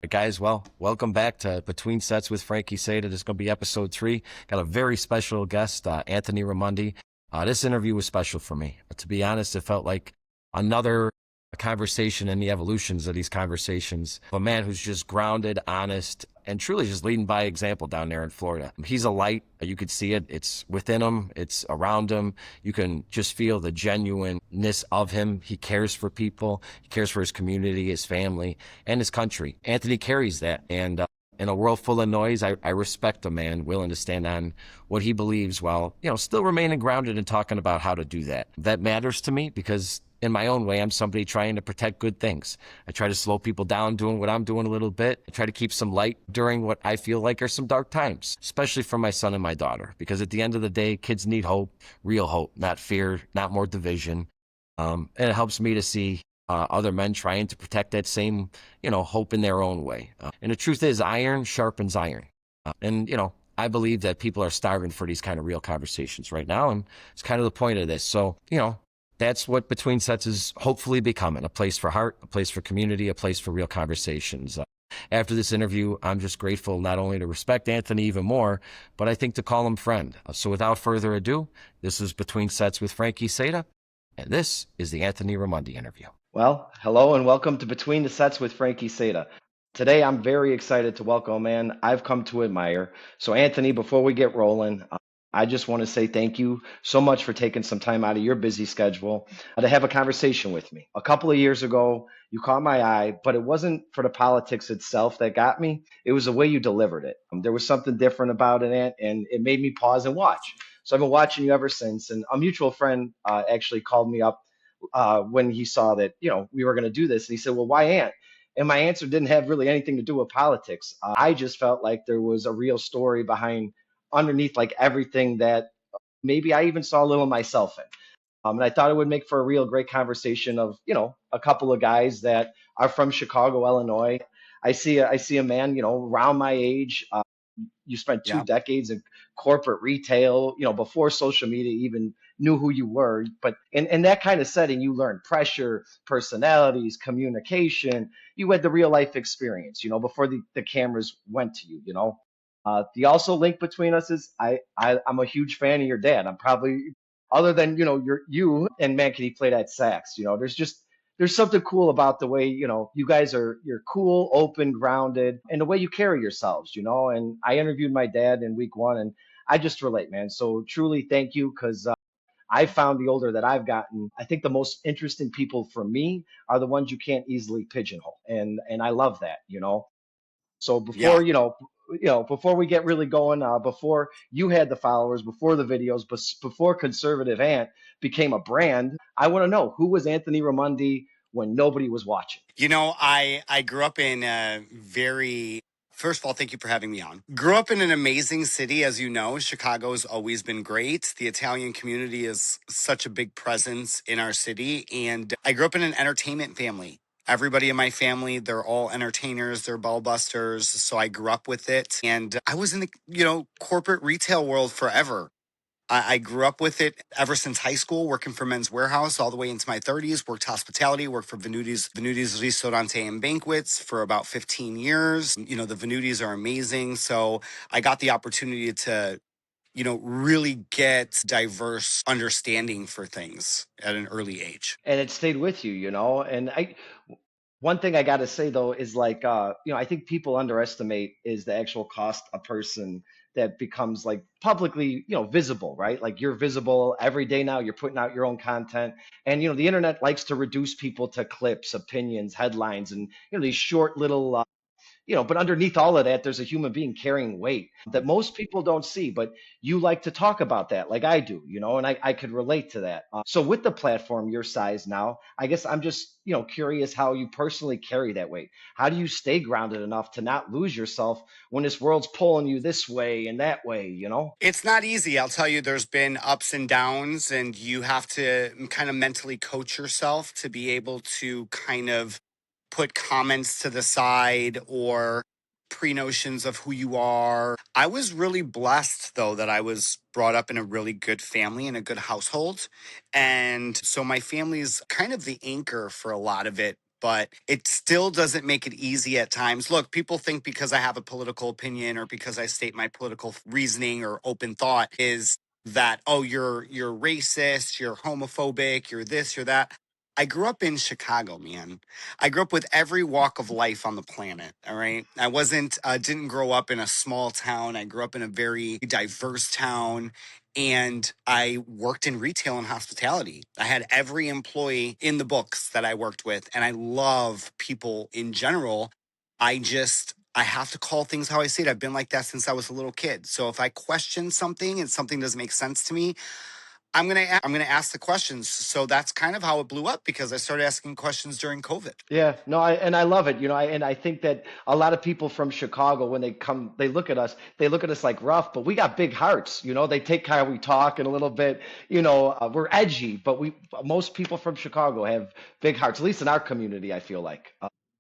Guys, well, welcome back to Between Sets with Frankie Seta. This is going to be episode 3. Got a very special guest, Anthony Raimondi. This interview was special for me. To be honest, it felt like another conversation in the evolutions of these conversations. A man who's just grounded, honest, and truly just leading by example down there in Florida. He's a light. You could see it. It's within him. It's around him. You can just feel the genuineness of him. He cares for people. He cares for his community, his family, and his country. Anthony carries that. And in a world full of noise, I respect a man willing to stand on what he believes while, still remaining grounded and talking about how to do that. That matters to me because in my own way, I'm somebody trying to protect good things. I try to slow people down doing what I'm doing a little bit. I try to keep some light during what I feel like are some dark times, especially for my son and my daughter, because at the end of the day, kids need hope, real hope, not fear, not more division. And it helps me to see other men trying to protect that same, hope in their own way. And the truth is, iron sharpens iron. I believe that people are starving for these kind of real conversations right now. And it's kind of the point of this. So, that's what Between Sets is hopefully becoming, a place for heart, a place for community, a place for real conversations. After this interview, I'm just grateful not only to respect Anthony even more, but I think to call him friend. So without further ado, this is Between Sets with Frankie Seta, and this is the Anthony Raimondi interview. Well, hello and welcome to Between the Sets with Frankie Seta. Today, I'm very excited to welcome a man I've come to admire. So, Anthony, before we get rolling, I just want to say thank you so much for taking some time out of your busy schedule to have a conversation with me. A couple of years ago, you caught my eye, but it wasn't for the politics itself that got me. It was the way you delivered it. There was something different about it, and it made me pause and watch. So I've been watching you ever since. And a mutual friend actually called me up when he saw that we were going to do this, and he said, "Well, why Ant?" And my answer didn't have really anything to do with politics. I just felt like there was a real story behind underneath like everything that maybe I even saw a little myself in. And I thought it would make for a real great conversation of, a couple of guys that are from Chicago, Illinois. I see a man, around my age. You spent two Yeah. decades in corporate retail, before social media even knew who you were. But in that kind of setting, you learned pressure, personalities, communication. You had the real life experience, before the cameras went to you, the also link between us is I'm a huge fan of your dad. I'm probably other than you and man, can he play that sax? There's something cool about the way you guys you're cool, open, grounded, and the way you carry yourselves. And I interviewed my dad in week 1, and I just relate, man. So truly, thank you, because I found the older that I've gotten, I think the most interesting people for me are the ones you can't easily pigeonhole, and I love that. So Yeah. before we get really going, before you had the followers, before the videos, but before Conservative Ant became a brand, I want to know, who was Anthony Raimondi when nobody was watching? I grew up in a very, first of all, thank you for having me on. Grew up in an amazing city. As you know, Chicago's always been great. The Italian community is such a big presence in our city. And I grew up in an entertainment family. Everybody in my family, they're all entertainers, they're ball busters. So I grew up with it. And I was in the, corporate retail world forever. I grew up with it ever since high school, working for Men's Warehouse all the way into my 30s, worked hospitality, worked for Venuti's Ristorante and Banquets for about 15 years. The Venutis are amazing. So I got the opportunity to, really get diverse understanding for things at an early age. And it stayed with you. And one thing I got to say though is like, I think people underestimate is the actual cost a person that becomes like publicly, visible, right? Like you're visible every day now. You're putting out your own content, and the internet likes to reduce people to clips, opinions, headlines, and these short little but underneath all of that, there's a human being carrying weight that most people don't see. But you like to talk about that like I do, and I could relate to that. So with the platform your size now, I guess I'm just, curious how you personally carry that weight. How do you stay grounded enough to not lose yourself when this world's pulling you this way and that way? It's not easy. I'll tell you, there's been ups and downs, and you have to kind of mentally coach yourself to be able to kind of put comments to the side or pre-notions of who you are. I was really blessed, though, that I was brought up in a really good family and a good household. And so my family's kind of the anchor for a lot of it. but it still doesn't make it easy at times. Look, people think because I have a political opinion or because I state my political reasoning or open thought is that, oh, you're racist, you're homophobic, you're this, you're that. I grew up in Chicago, man. I grew up with every walk of life on the planet. All right. I didn't grow up in a small town. I grew up in a very diverse town, and I worked in retail and hospitality. I had every employee in the books that I worked with, and I love people in general. I have to call things how I see it. I've been like that since I was a little kid. So if I question something and something doesn't make sense to me, I'm gonna ask the questions. So that's kind of how it blew up because I started asking questions during COVID. Yeah, no, I love it. And I think that a lot of people from Chicago, when they come, they look at us like rough, but we got big hearts. They take how we talk and a little bit, we're edgy, but most people from Chicago have big hearts, at least in our community, I feel like.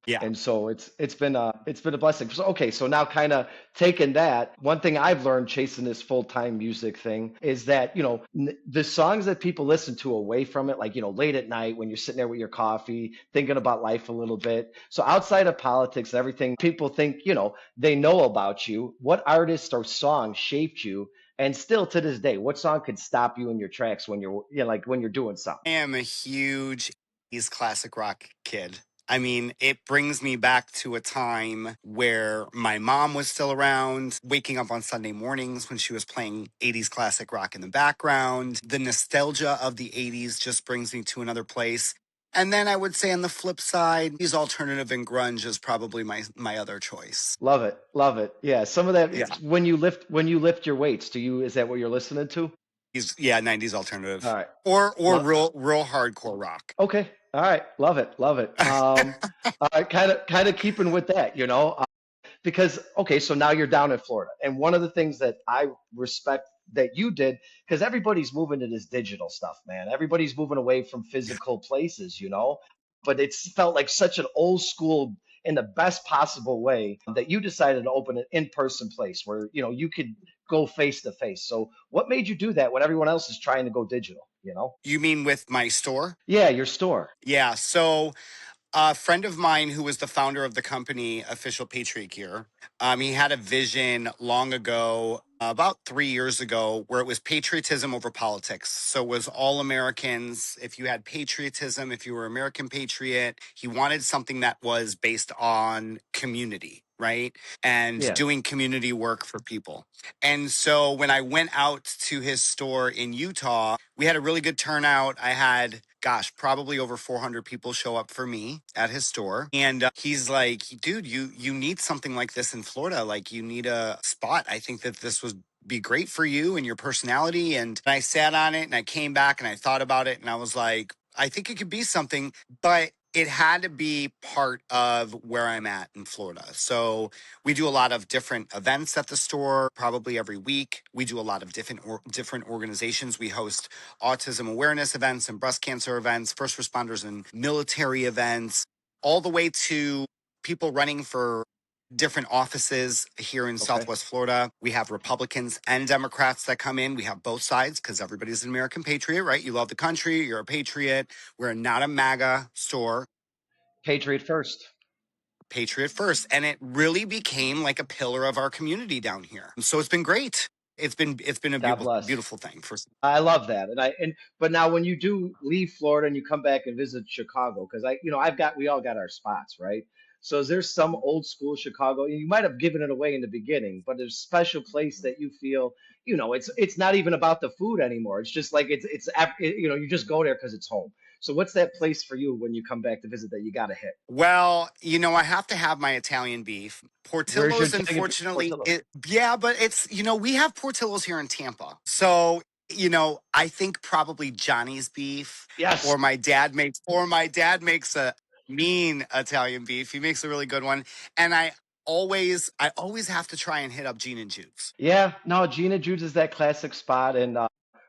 Yeah. And so it's been a blessing. So okay, so now kind of taking that, one thing I've learned chasing this full-time music thing is that, the songs that people listen to away from it, like, late at night when you're sitting there with your coffee, thinking about life a little bit. So outside of politics, everything people think, they know about you. What artist or song shaped you? And still to this day, what song could stop you in your tracks when like when you're doing something? I am a huge 80s classic rock kid. I mean, it brings me back to a time where my mom was still around, waking up on Sunday mornings when she was playing 80s classic rock in the background. The nostalgia of the 80s just brings me to another place. And then I would say on the flip side, these alternative and grunge is probably my other choice. Love it, love it. Yeah, some of that Yeah. when you lift your weights, is that what you're listening to? Yeah, 90s All alternative. right. Or real hardcore rock. Okay. All right. Love it. Love it. Kind of keeping with that, because okay, so now you're down in Florida, and one of the things that I respect that you did, because everybody's moving to this digital stuff, man. Everybody's moving away from physical places, but it's felt like such an old school in the best possible way that you decided to open an in-person place where you could go face to face. So what made you do that when everyone else is trying to go digital? You mean with my store? Yeah, your store. Yeah. So a friend of mine who was the founder of the company, Official Patriot Gear, he had a vision long ago, about 3 years ago, where it was patriotism over politics. So it was all Americans. If you had patriotism, if you were American patriot, he wanted something that was based on community, right? And Yeah. doing community work for people. And so when I went out to his store in Utah, we had a really good turnout. I had, gosh, probably over 400 people show up for me at his store. And he's like, dude, you need something like this in Florida. Like, you need a spot. I think that this would be great for you and your personality. And I sat on it and I came back and I thought about it and I was like, I think it could be something, but it had to be part of where I'm at in Florida. So we do a lot of different events at the store, probably every week. We do a lot of different organizations. We host autism awareness events and breast cancer events, first responders and military events, all the way to people running for different offices here in Okay. Southwest Florida. We have Republicans and Democrats that come in. We have both sides because everybody's an American patriot, right? You love the country, you're a patriot. We're not a MAGA store. Patriot first. Patriot first. And it really became like a pillar of our community down here. So it's been great. It's been a God beautiful bless. beautiful thing. I love that. But now when you do leave Florida and you come back and visit Chicago, because we all got our spots, right? So is there some old school Chicago? You might have given it away in the beginning, but there's a special place that you feel, it's not even about the food anymore. It's just like you just go there because it's home. So what's that place for you when you come back to visit that you got to hit? Well, I have to have my Italian beef. Where's your Portillo's, unfortunately, Portillo's? yeah, but it's, we have Portillo's here in Tampa. So, I think probably Johnny's beef Yes. or my dad makes a mean Italian beef. He makes a really good one. And I always have to try and hit up Gene and Jude's. Yeah, no, Gina Jude's is that classic spot, and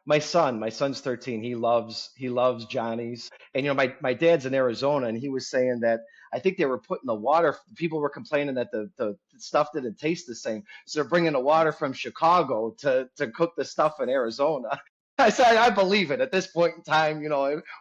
my son's 13. He loves Johnny's, and my dad's in Arizona, and he was saying that I think they were putting the water. People were complaining that the stuff didn't taste the same, so they're bringing the water from Chicago to cook the stuff in Arizona. I said I believe it at this point in time.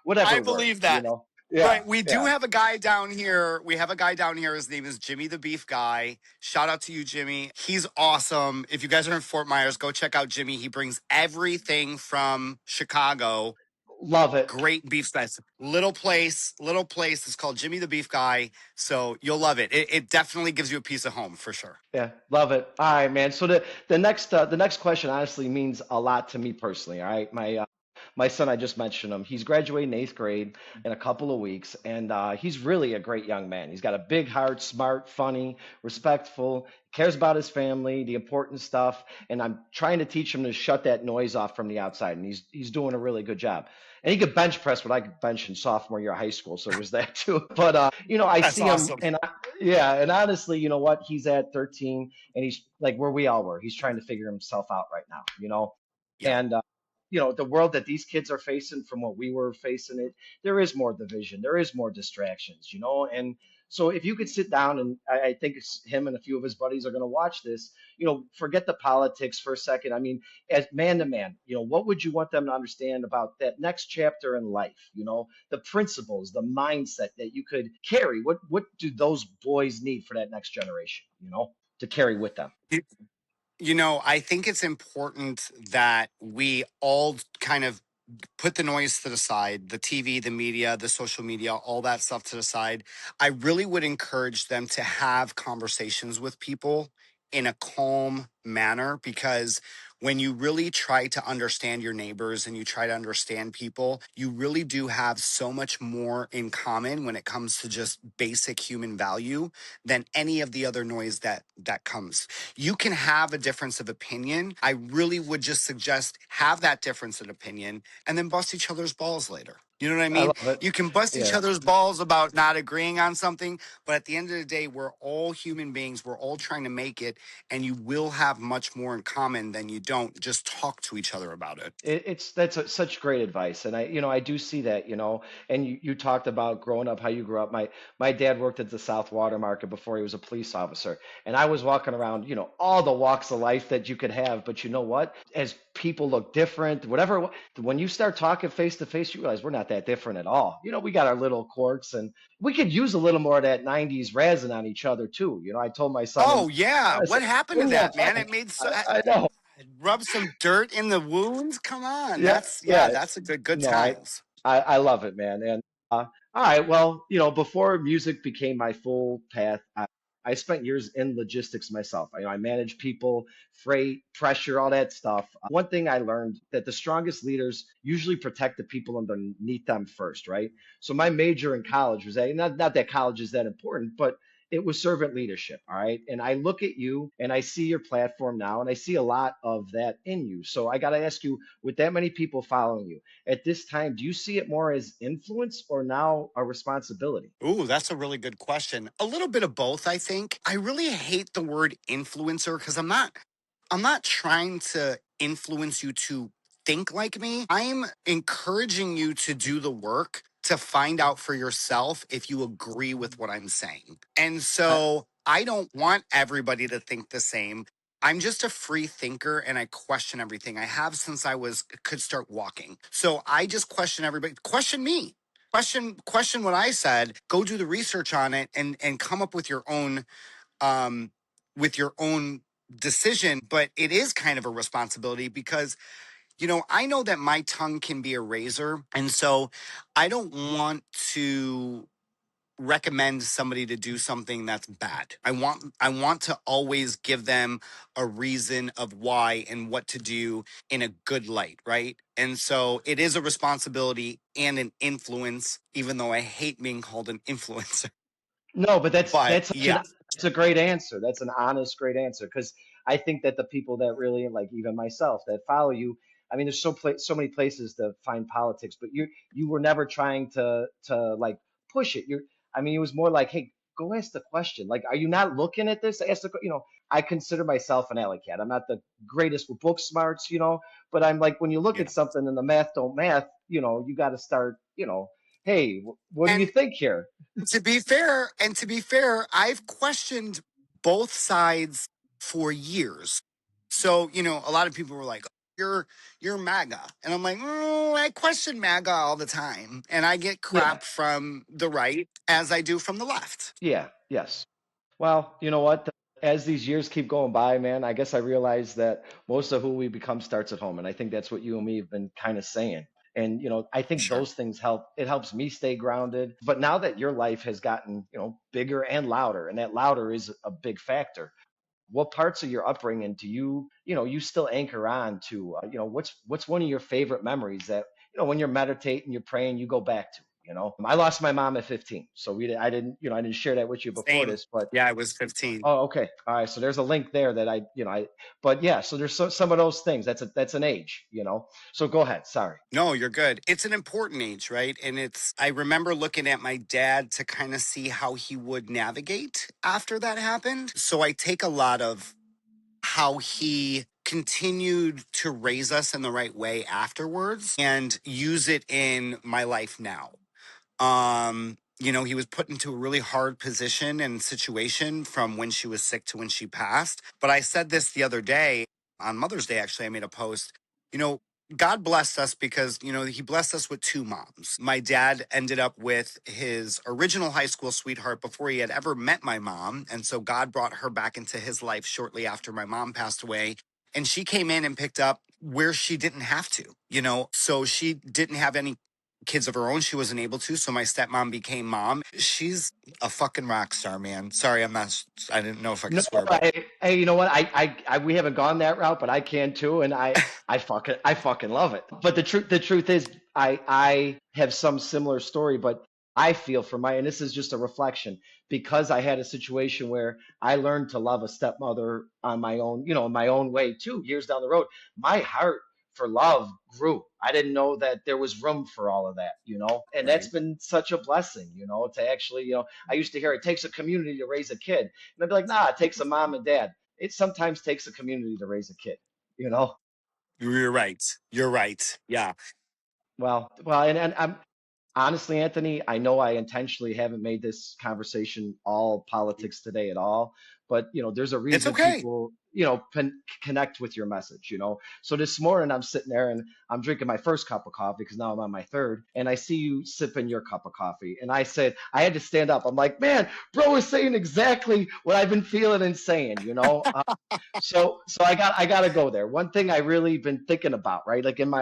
Whatever I believe works. that. Yeah, Right. We do yeah. have a guy down here. We have a guy down here. His name is Jimmy the Beef Guy. Shout out to you, Jimmy. He's awesome. If you guys are in Fort Myers, go check out Jimmy. He brings everything from Chicago. Love it. Great beef slice. Little place. It's called Jimmy the Beef Guy. So you'll love it. It definitely gives you a piece of home for sure. Yeah, love it. All right, man. So the next question honestly means a lot to me personally. All right, my son, I just mentioned him. He's graduating eighth grade in a couple of weeks, and he's really a great young man. He's got a big heart, smart, funny, respectful, cares about his family, the important stuff. And I'm trying to teach him to shut that noise off from the outside, and he's doing a really good job. And he could bench press what I could bench in sophomore year of high school, so there's that too. But I That's see him, awesome. and yeah, and honestly, you know what? He's at 13, and he's like where we all were. He's trying to figure himself out right now, Yeah. and the world that these kids are facing from what we were facing, there is more division, there is more distractions, and so if you could sit down, and I think him and a few of his buddies are going to watch this, forget the politics for a second. I mean, as man to man, what would you want them to understand about that next chapter in life? The principles, the mindset that you could carry. What do those boys need for that next generation, to carry with them? I think it's important that we all kind of put the noise to the side, the TV, the media, the social media, all that stuff to the side. I really would encourage them to have conversations with people in a calm manner, because when you really try to understand your neighbors and you try to understand people, you really do have so much more in common when it comes to just basic human value than any of the other noise that comes. You can have a difference of opinion. I really would just suggest have that difference of opinion and then bust each other's balls later. You know what I I mean? love it. You can bust each Yeah. other's balls about not agreeing on something, but at the end of the day, we're all human beings. We're all trying to make it, and you will have much more in common than you don't. Just talk to each other about it. It's that's such great advice, and I do see that, and you talked about growing up, how you grew up. My dad worked at the South Water Market before he was a police officer, and I was walking around, all the walks of life that you could have. But you know what? As people look different, whatever, when you start talking face to face, you realize we're not that different at all. We got our little quirks, and we could use a little more of that '90s razzing on each other too. I told my son, and Oh yeah, I said, what happened to bring that that, man? back. It made so I know. rub some dirt in the wounds. Come on, Yeah, yeah. that's a good No, times. I love it, man. And all right, well, before music became my full path, I spent years in logistics myself. I managed people, freight, pressure, all that stuff. One thing I learned that the strongest leaders usually protect the people underneath them first, right? So my major in college was not that college is that important, but it was servant leadership. All right. And I look at you and I see your platform now, and I see a lot of that in you. So I got to ask you, with that many people following you at this time, do you see it more as influence or now a responsibility? Ooh, that's a really good question. A little bit of both, I think. I really hate the word influencer because I'm not trying to influence you to think like me. I'm encouraging you to do the work to find out for yourself if you agree with what I'm saying. And I, so I don't want everybody to think the same. I'm just a free thinker and I question everything. I have since I could start walking. So I just question everybody. Question me. Question what I said. Go do the research on it and come up um with your own decision. But it is kind of a responsibility because I know that my tongue can be a razor, and so I don't want to recommend somebody to do something that's bad. I want to always give them a reason of why and what to do in a good light, right? And so it is a responsibility and an influence, even though I hate being called an influencer. No, but But yeah. that's a great answer. That's an honest, great answer, because I think that the people that really, like even myself, that follow you. I mean, there's so many places to find politics, but you were never trying to like push it. I mean, it was more like, hey, go ask the question. Like, are you not looking at this? Ask I consider myself an alley cat. I'm not the greatest with book smarts, but I'm like, when you look Yeah. at something and the math don't math, you got to start, hey, what do you And think here? to be fair, I've questioned both sides for years. So, a lot of people were like, you're MAGA. And I'm like, I question MAGA all the time. And I get Yeah. crap from the right as I do from the left. Yeah. Yes. Well, you know what? As these years keep going by, man, I guess I realize that most of who we become starts at home. And I think that's what you and me have been kind of saying. And, I think Sure. those things help. It helps me stay grounded. But now that your life has gotten, bigger and louder, and that louder is a big factor, what parts of your upbringing do you still anchor on to? What's one of your favorite memories that, when you're meditating, you're praying, you go back to? I lost my mom at 15, so I didn't share that with you before Same. this, but Yeah, I was 15. oh, okay. All right. So there's a link there that but yeah, so there's some of those things. That's an age. So go ahead. Sorry. No, you're good. It's an important age, right? And I remember looking at my dad to kind of see how he would navigate after that happened. So I take a lot of how he continued to raise us in the right way afterwards and use it in my life now. He was put into a really hard position and situation from when she was sick to when she passed. But I said this the other day on Mother's Day, actually, I made a post. You know, God blessed us because, he blessed us with two moms. My dad ended up with his original high school sweetheart before he had ever met my mom. And so God brought her back into his life shortly after my mom passed away. And she came in and picked up where she didn't have to. So she didn't have any kids of her own. She wasn't able to. So my stepmom became mom. She's a fucking rock star, man. Sorry, I didn't know if I could No, swear, but hey, you know what? We haven't gone that route, but I can too, and I fucking love it. But the truth is, I have some similar story, but I feel and this is just a reflection, because I had a situation where I learned to love a stepmother on my own, in my own way too. Years down the road, my heart for love grew. I didn't know that there was room for all of that. And that's right. been such a blessing, to actually, I used to hear it takes a community to raise a kid. And I'd be like, nah, it takes a mom and dad. It sometimes takes a community to raise a kid, you know? You're right. You're right. Yeah. Well, and I'm honestly, Anthony, I know I intentionally haven't made this conversation all politics today at all, but there's a It's reason okay. people, connect with your message. So this morning I'm sitting there and I'm drinking my first cup of coffee because now I'm on my third, and I see you sipping your cup of coffee, and I said I had to stand up. I'm like, man, bro is saying exactly what I've been feeling and saying. So I got to go there. One thing I really been thinking about, right? Like and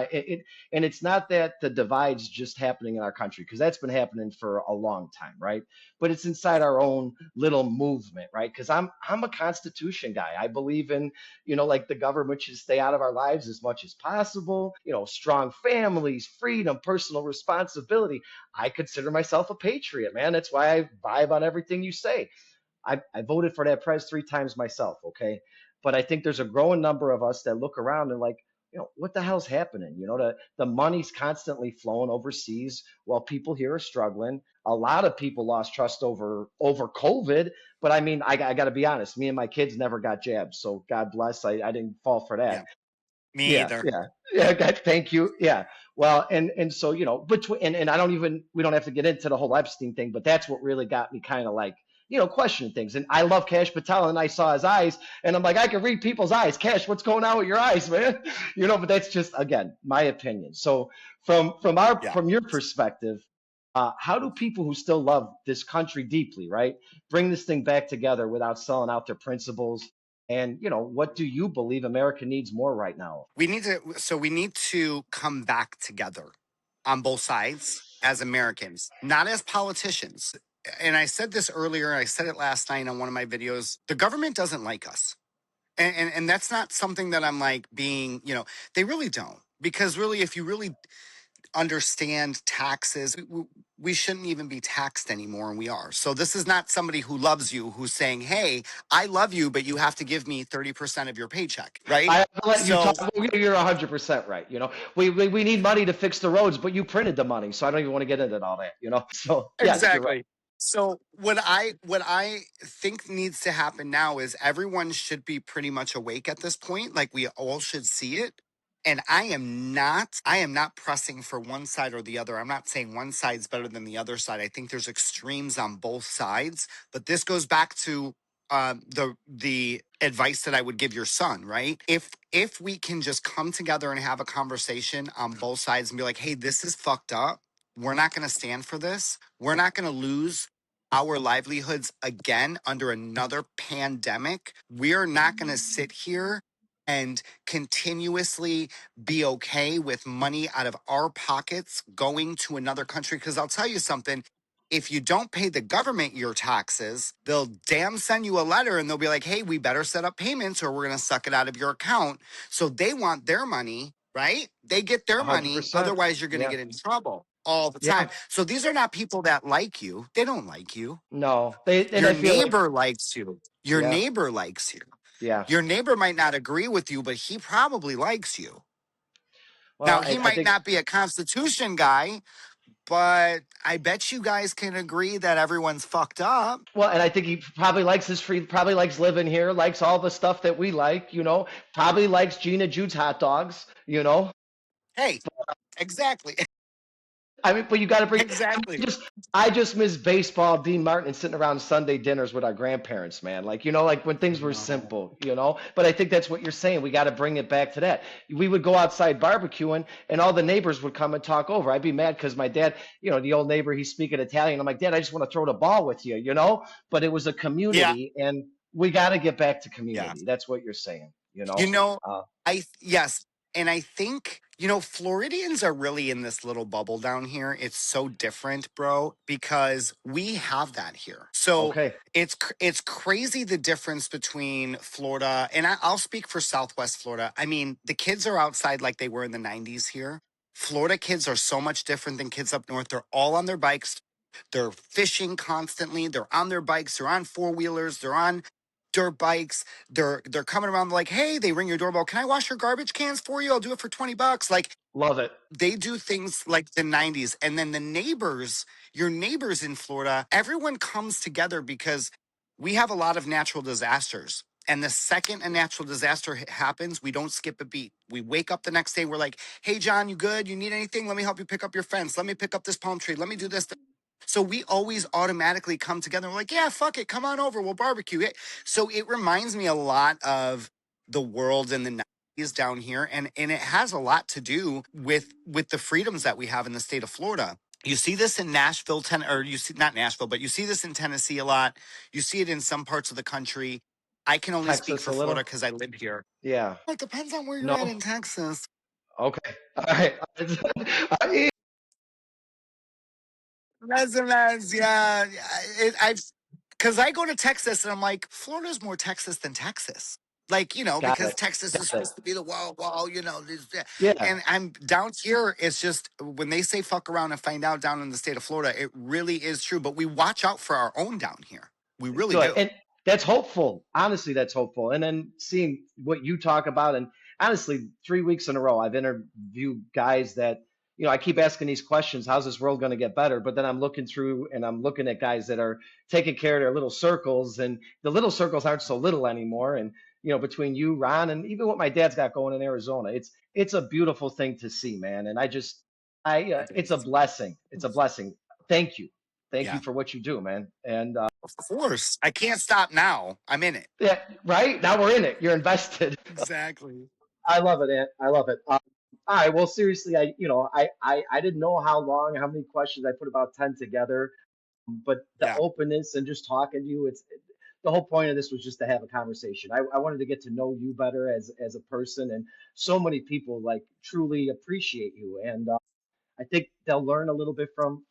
it's not that the divide's just happening in our country, because that's been happening for a long time, right? But it's inside our own little movement, right? Because I'm a Constitution guy. I believe in, like the government should stay out of our lives as much as possible. Strong families, freedom, personal responsibility. I consider myself a patriot, man. That's why I vibe on everything you say. I voted for that prez 3 times myself, okay? But I think there's a growing number of us that look around and like, what the hell's happening? The money's constantly flowing overseas while people here are struggling. A lot of people lost trust over COVID, but I mean, I got to be honest. Me and my kids never got jabs, so God bless. I didn't fall for that. Yeah. Me Yeah, either. yeah, yeah. God, thank you. Yeah. Well, and so between and I don't even we don't have to get into the whole Epstein thing, but that's what really got me kind of like questioning things. And I love Cash Patel, and I saw his eyes, and I'm like, I can read people's eyes. Cash, what's going on with your eyes, man? But that's just again my opinion. So Yeah. from your perspective, how do people who still love this country deeply, right, bring this thing back together without selling out their principles? And what do you believe America needs more right now? We need to come back together on both sides as Americans, not as politicians. And I said this earlier, I said it last night on one of my videos. The government doesn't like us. And that's not something that I'm like they really don't. Because really, if you really understand taxes, we shouldn't even be taxed anymore, and we are. So this is not somebody who loves you who's saying, hey, I love you, but you have to give me 30% of your paycheck, right? I'll let you talk. So You're 100% right. We need money to fix the roads, but you printed the money, so I don't even want to get into all that. So yes, you're right. exactly. So what I think needs to happen now is everyone should be pretty much awake at this point. Like we all should see it. And I am not pressing for one side or the other. I'm not saying one side's better than the other side. I think there's extremes on both sides. But this goes back to the advice that I would give your son, right? If we can just come together and have a conversation on both sides and be like, hey, this is fucked up. We're not going to stand for this. We're not going to lose our livelihoods again under another pandemic. We're not going to sit here and continuously be okay with money out of our pockets going to another country. Because I'll tell you something, if you don't pay the government your taxes, they'll damn send you a letter and they'll be like, hey, we better set up payments or we're going to suck it out of your account. So they want their money, right? They get their money. 100%. Otherwise, you're going to Yeah. get in trouble all the time. Yeah. So these are not people that like you. They don't like you. No. And Your I feel like, neighbor likes you. Your yeah. neighbor likes you. Yeah. Your neighbor might not agree with you, but he probably likes you. Well, Now, he I might think, not be a Constitution guy, but I bet you guys can agree that everyone's fucked up. well, and I think he probably likes his free, probably likes living here, likes all the stuff that we like, probably likes Gina Jude's hot dogs. Hey, exactly. I mean, but you got to bring. Exactly. I just miss baseball, Dean Martin, and sitting around Sunday dinners with our grandparents, man. Like when things were No. simple. But I think that's what you're saying. We got to bring it back to that. We would go outside barbecuing, and all the neighbors would come and talk over. I'd be mad because my dad, the old neighbor, he's speaking Italian. I'm like, Dad, I just want to throw the ball with you. But it was a Yeah. community, and we got to get back to Yeah. community. That's what you're saying. You know, Uh, yes. And I think, Floridians are really in this little bubble down here. It's so different, bro, because we have that here. So okay, it's crazy the difference between Florida and I'll speak for Southwest Florida. I mean, the kids are outside like they were in the 90s here. Florida kids are so much different than kids up north. They're all on their bikes. They're fishing constantly. They're on their bikes. They're on four-wheelers. They're on dirt bikes. They're coming around like, hey, they ring your doorbell. Can I wash your garbage cans for you? I'll do it for $20. Like love it. they do things like the 90s. And then your neighbors in Florida, everyone comes together because we have a lot of natural disasters. And the second a natural disaster happens, we don't skip a beat. We wake up the next day. We're like, hey, John, you good? You need anything? Let me help you pick up your fence. Let me pick up this palm tree. Let me do this. So we always automatically come together. We're like, yeah, fuck it. Come on over. We'll barbecue it. So it reminds me a lot of the world in the 90s down here. And it has a lot to do with the freedoms that we have in the state of Florida. You see this in Nashville, or you see not Nashville, but you see this in Tennessee a lot. You see it in some parts of the country. I can only speak Texas for a little. Florida because I live here. Yeah. It depends on where you're No. at in Texas. Okay. All right. Resumes, yeah. I've because I go to Texas and I'm like, Florida's more Texas than Texas. Like, Got because it. Texas is Got it. supposed to be the wild. Yeah. And I'm down here. It's just when they say fuck around and find out down in the state of Florida, it really is true. But we watch out for our own down here. We really Good. do. And that's hopeful. Honestly, that's hopeful. And then seeing what you talk about, and honestly, 3 weeks in a row, I've interviewed guys that, I keep asking these questions, how's this world going to get better? But then I'm looking through and I'm looking at guys that are taking care of their little circles, and the little circles aren't so little anymore. And, between you, Ron, and even what my dad's got going in Arizona, it's a beautiful thing to see, man. And It it's a is. blessing. It's a blessing. Thank you. Thank you Yeah, for what you do, man. And, of course. I can't stop now. I'm in it. yeah, right. Now we're in it. You're invested. Exactly. I love it, Ant. I love it. All right. Well, seriously, I didn't know how long, how many questions. I put about 10 together, but the Yeah, openness and just talking to you, the whole point of this was just to have a conversation. I wanted to get to know you better as a person, and so many people like truly appreciate you, and I think they'll learn a little bit from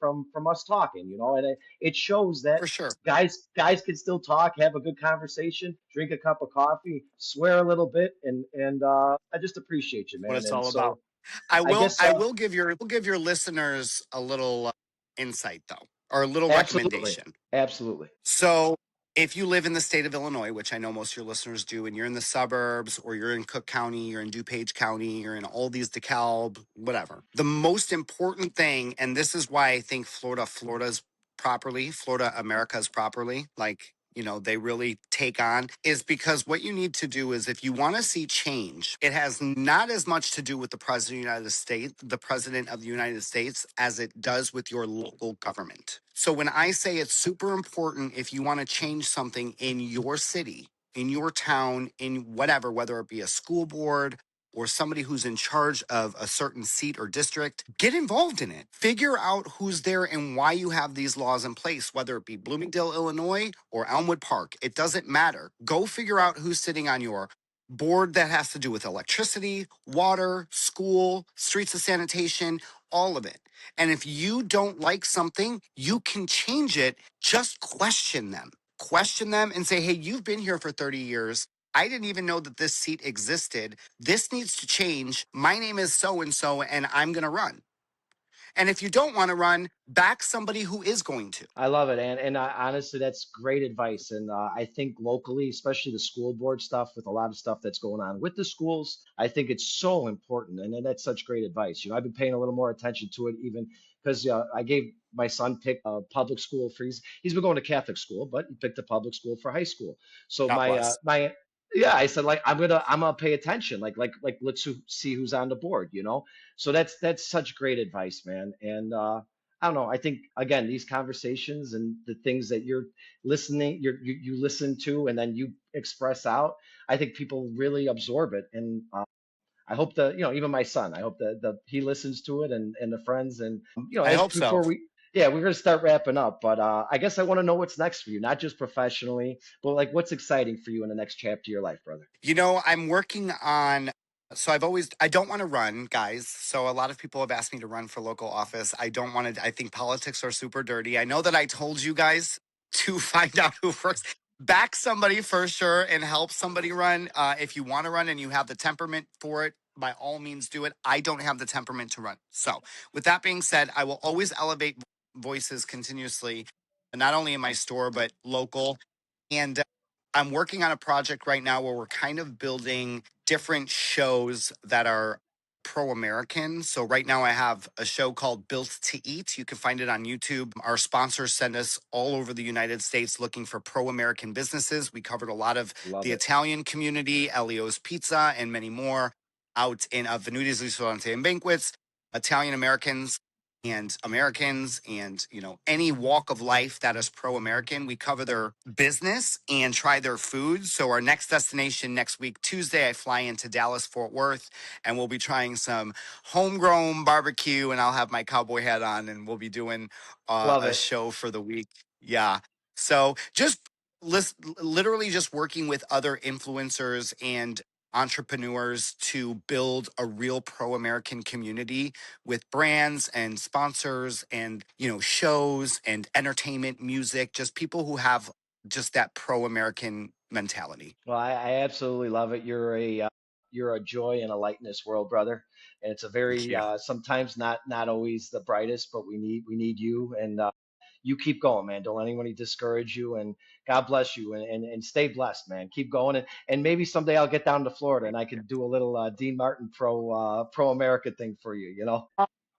us talking, and it shows that for sure. guys can still talk, have a good conversation, drink a cup of coffee, swear a little bit, and I just appreciate you, What man. it's And all about. so I guess I will give your listeners a little insight though, or a little absolutely, recommendation. absolutely, So, if you live in the state of Illinois, which I know most of your listeners do, and you're in the suburbs or you're in Cook County, you're in DuPage County, you're in all these DeKalb, whatever. The most important thing, and this is why I think Florida's properly, Florida America's properly, like, they really take on, is because what you need to do is if you want to see change, it has not as much to do with the president of the United States, as it does with your local government. So when I say it's super important, if you want to change something in your city, in your town, in whatever, whether it be a school board or somebody who's in charge of a certain seat or district, get involved in it. Figure out who's there and why you have these laws in place, whether it be Bloomingdale, Illinois or Elmwood Park. It doesn't matter. Go figure out who's sitting on your board that has to do with electricity, water, school, streets of sanitation, all of it. And if you don't like something, you can change it. Just question them. Question them and say, hey, you've been here for 30 years. I didn't even know that this seat existed. This needs to change. My name is so and so, and I'm going to run. And if you don't want to run, back somebody who is going to. I love it, and honestly, that's great advice. And I think locally, especially the school board stuff, with a lot of stuff that's going on with the schools, I think it's so important, and that's such great advice. I've been paying a little more attention to it, even because I gave my son pick a public school for he's been going to Catholic school, but he picked a public school for high school. So God bless. my yeah, I said like I'm gonna pay attention, like let's see who's on the board. So that's such great advice, man, and. I don't know. I think again, these conversations and the things that you're listening, you listen to, and then you express out. I think people really absorb it, and I hope even my son. I hope that he listens to it, and the friends, and I as hope so. before we're gonna start wrapping up, but I guess I want to know what's next for you, not just professionally, but like what's exciting for you in the next chapter of your life, brother. I'm working on, so I don't want to run, guys. So a lot of people have asked me to run for local office. I don't want to, I think politics are super dirty. I know that I told you guys to find out who works. Back somebody for sure and help somebody run. If you want to run and you have the temperament for it, by all means do it. I don't have the temperament to run. So with that being said, I will always elevate voices continuously, not only in my store, but local. And I'm working on a project right now where we're kind of building different shows that are pro-American. So right now I have a show called Built to Eat. You can find it on YouTube. Our sponsors send us all over the United States looking for pro-American businesses. We covered a lot of Love the it. Italian community, Elio's Pizza, and many more out in Venuti Ristorante and Banquets, Italian Americans and any walk of life that is pro-American. We cover their business and try their food. So our next destination next week, Tuesday, I fly into Dallas Fort Worth, and we'll be trying some homegrown barbecue, and I'll have my cowboy hat on, and we'll be doing Love a it. show for the week. Yeah, so just literally just working with other influencers and entrepreneurs to build a real pro-American community with brands and sponsors and shows and entertainment, music, just people who have just that pro-American mentality. Well, I absolutely love it. You're a joy and a light in this world, brother. And it's a Thank very you. sometimes not always the brightest, but we need you, and you keep going, man. Don't let anybody discourage you, and God bless you, and stay blessed, man. Keep going, and maybe someday I'll get down to Florida and I can do a little Dean Martin pro America thing for you.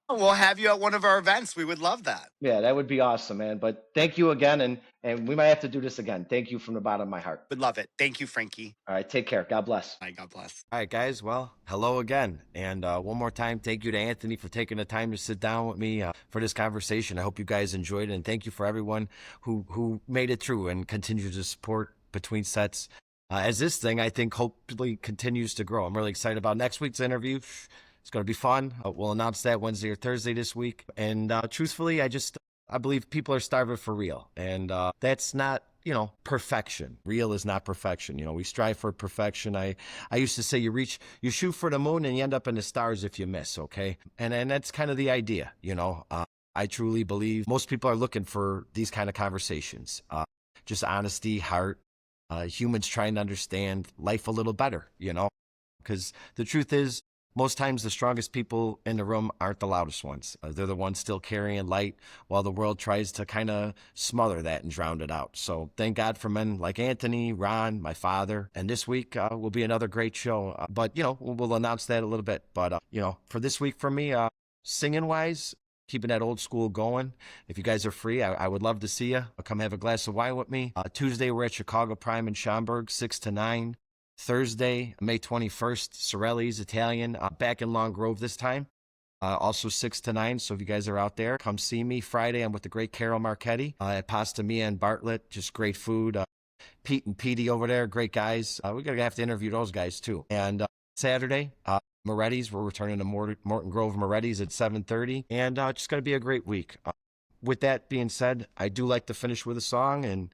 We'll have you at one of our events. We would love that. Yeah, that would be awesome, man. But thank you again, and we might have to do this again. Thank you from the bottom of my heart. Would love it. Thank you, Frankie. All right, take care. God bless. Bye. God bless. All right, guys. Well, hello again. And one more time, thank you to Anthony for taking the time to sit down with me for this conversation. I hope you guys enjoyed it. And thank you for everyone who made it through and continues to support Between Sets. As this thing, I think, hopefully continues to grow. I'm really excited about next week's interview. It's going to be fun. We'll announce that Wednesday or Thursday this week. And truthfully, I believe people are starving for real. And that's not, perfection. Real is not perfection. We strive for perfection. I used to say you shoot for the moon and you end up in the stars if you miss, okay? And that's kind of the idea, I truly believe most people are looking for these kind of conversations. Just honesty, heart, humans trying to understand life a little better, because the truth is, most times the strongest people in the room aren't the loudest ones. They're the ones still carrying light while the world tries to kind of smother that and drown it out. So thank God for men like Anthony, Ron, my father. And this week will be another great show. But, we'll announce that a little bit. But, for this week for me, singing wise, keeping that old school going. If you guys are free, I would love to see you. Come have a glass of wine with me. Tuesday, we're at Chicago Prime in Schaumburg, 6 to 9. Thursday, May 21st, Sorelli's Italian, back in Long Grove this time, also 6 to 9. So if you guys are out there, come see me. Friday, I'm with the great Carol Marchetti at Pasta Mia and Bartlett. Just great food. Pete and Petey over there, great guys. We're going to have to interview those guys too. And Saturday, Moretti's, we're returning to Morton Grove Moretti's at 7:30. And it's just going to be a great week. With that being said, I do like to finish with a song, and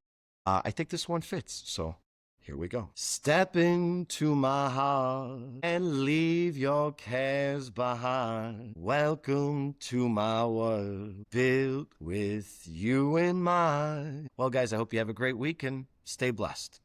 I think this one fits. So here we go. Step into my heart and leave your cares behind. Welcome to my world, built with you in mind. Well, guys, I hope you have a great week and stay blessed.